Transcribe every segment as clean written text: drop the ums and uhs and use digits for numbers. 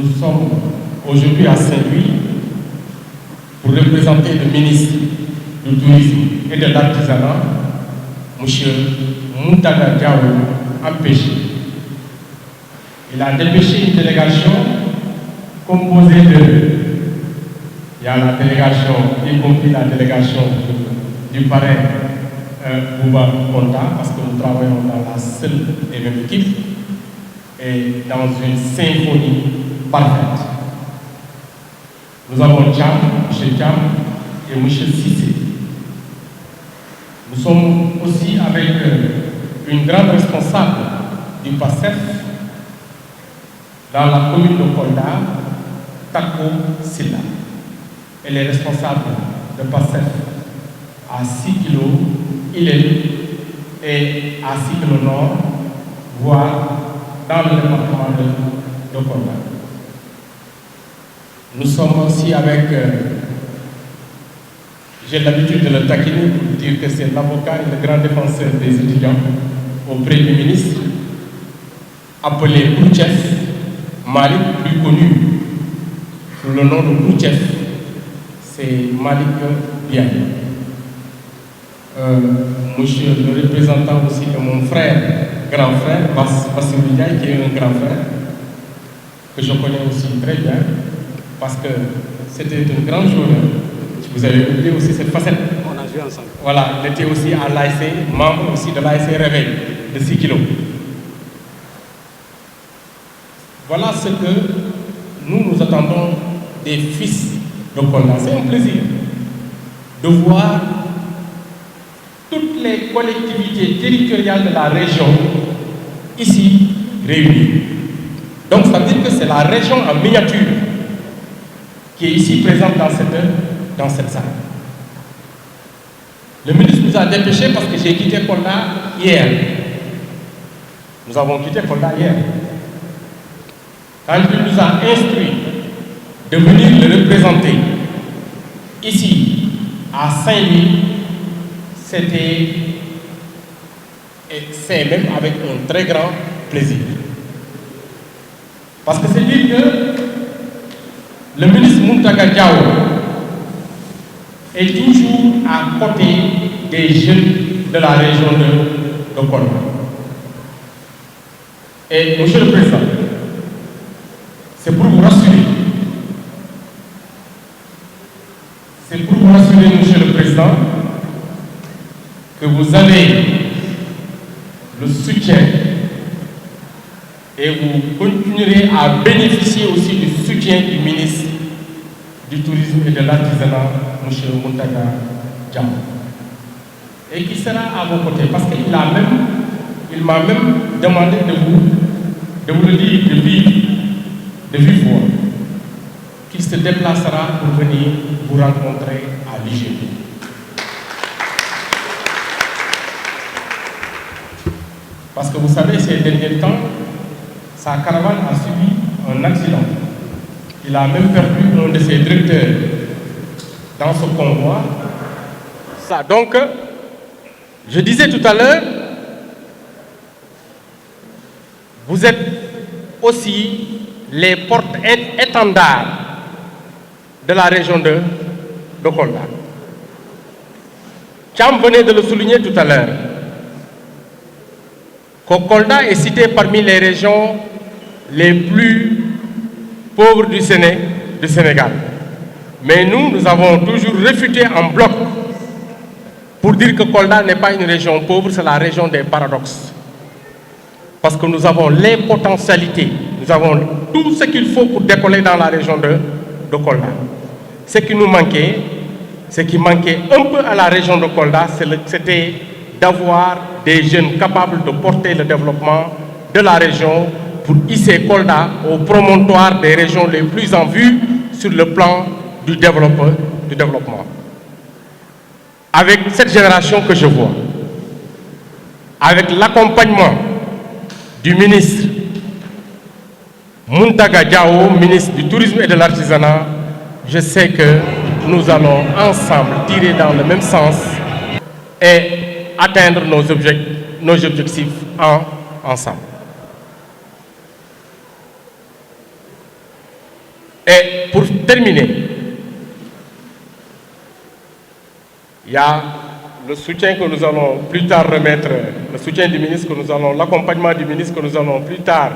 Nous sommes aujourd'hui à Saint-Louis pour représenter le ministre du Tourisme et de l'Artisanat, M. Mountaga Diawo, empêché. Il a dépêché une délégation composée de... Il y a la délégation, y compris la délégation du parrain Bouba Konta, parce que nous travaillons dans la seule et même équipe et dans une symphonie parfaite. Nous avons Tcham, M. Tcham et M. Sissé. Nous sommes aussi avec une grande responsable du PASTEF dans la commune de Kolda, Tako Silla. Elle est responsable de PASTEF à 6 kg, il est à 6 kg nord, voire dans le département de Kolda. Nous sommes aussi avec, j'ai l'habitude de le taquiner pour dire que c'est l'avocat et le grand défenseur des étudiants auprès du ministre, appelé Bouchef Malik, plus connu sous le nom de Bouchef, c'est Malik Diagne. Monsieur le représentant aussi de mon frère, grand frère, Bassirou Diagne, qui est un grand frère, que je connais aussi très bien, parce que c'était un grand joueur. Vous avez oublié aussi cette facette. On a joué ensemble. Voilà, il était aussi à l'ASC, membre aussi de l'ASC Réveil, de 6 kilos. Voilà ce que nous attendons des fils de Kolda. C'est un plaisir de voir toutes les collectivités territoriales de la région ici réunies. Donc ça veut dire que c'est la région en miniature qui est ici présente dans cette salle. Le ministre nous a dépêchés parce que j'ai quitté Kolda hier. Nous avons quitté Kolda hier. Quand il nous a instruit de venir le représenter ici, à Saint-Louis, c'est même avec un très grand plaisir. Parce que c'est dire que le ministre Mountaga Diawo est toujours à côté des jeunes de la région de Kolda. Et monsieur le Président, c'est pour vous rassurer. C'est pour vous rassurer, monsieur le Président, que vous avez le soutien et vous continuerez à bénéficier aussi du soutien du ministre du Tourisme et de l'Artisanat, M. Mountaga Diawo, et qui sera à vos côtés, parce qu'il m'a même demandé de vous le dire de vive voix, qu'il se déplacera pour venir vous rencontrer à l'IGP. Parce que vous savez, ces derniers temps, sa caravane a subi un accident. Il a même perdu un de ses directeurs dans ce convoi. Ça, donc, je disais tout à l'heure, vous êtes aussi les porte-étendards de la région de Kolda. Cham venait de le souligner tout à l'heure. Kolda est cité parmi les régions les plus pauvres du Sénégal. Mais nous avons toujours réfuté en bloc pour dire que Kolda n'est pas une région pauvre, c'est la région des paradoxes. Parce que nous avons les potentialités, nous avons tout ce qu'il faut pour décoller dans la région de Kolda. Ce qui nous manquait, ce qui manquait un peu à la région de Kolda, c'était d'avoir des jeunes capables de porter le développement de la région pour hisser Kolda au promontoire des régions les plus en vue sur le plan du développement. Avec cette génération que je vois, avec l'accompagnement du ministre Mountaga Diawo, ministre du Tourisme et de l'Artisanat, je sais que nous allons ensemble tirer dans le même sens et atteindre nos objectifs ensemble. Et pour terminer, il y a le soutien que nous allons plus tard remettre, le soutien du ministre que nous allons, l'accompagnement du ministre que nous allons plus tard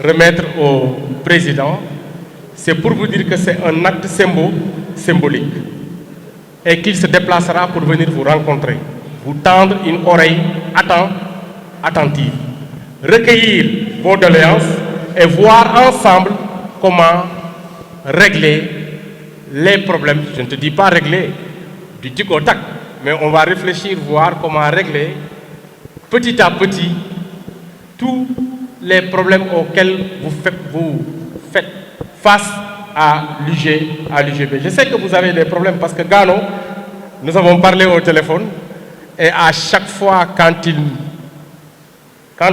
remettre au président. C'est pour vous dire que c'est un acte symbolique et qu'il se déplacera pour venir vous rencontrer, vous tendre une oreille attentive, recueillir vos doléances et voir ensemble comment régler les problèmes. Je ne te dis pas régler du tic au tac, mais on va réfléchir, voir comment régler petit à petit tous les problèmes auxquels vous faites face à l'UGB. Je sais que vous avez des problèmes parce que Gano, nous avons parlé au téléphone et à chaque fois quand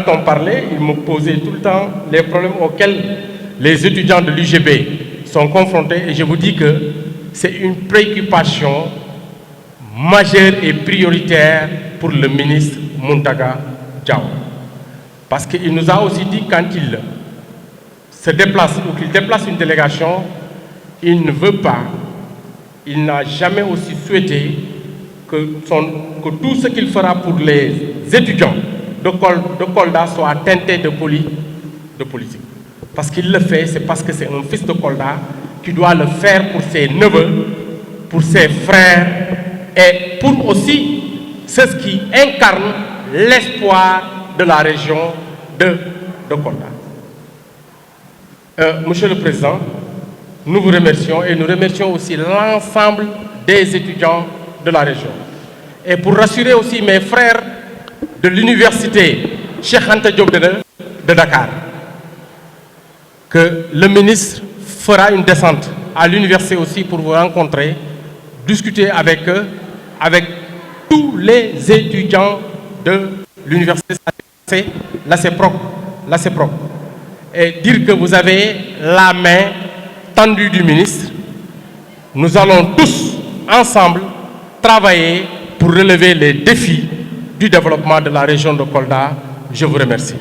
on parlait, il me posait tout le temps les problèmes auxquels les étudiants de l'UGB sont confrontés et je vous dis que c'est une préoccupation majeure et prioritaire pour le ministre Mountaga Diaw. Parce qu'il nous a aussi dit quand il se déplace ou qu'il déplace une délégation, il ne veut pas, il n'a jamais aussi souhaité que tout ce qu'il fera pour les étudiants de Kolda soit teinté de politique. Parce qu'il le fait, c'est parce que c'est un fils de Kolda qui doit le faire pour ses neveux, pour ses frères et pour aussi ceux qui incarnent l'espoir de la région de Kolda. Monsieur le Président, nous vous remercions et nous remercions aussi l'ensemble des étudiants de la région. Et pour rassurer aussi mes frères de l'université Cheikh Anta Diop de Dakar, que le ministre fera une descente à l'université aussi pour vous rencontrer, discuter avec eux, avec tous les étudiants de l'université, la CEPROC, et dire que vous avez la main tendue du ministre. Nous allons tous ensemble travailler pour relever les défis du développement de la région de Kolda. Je vous remercie.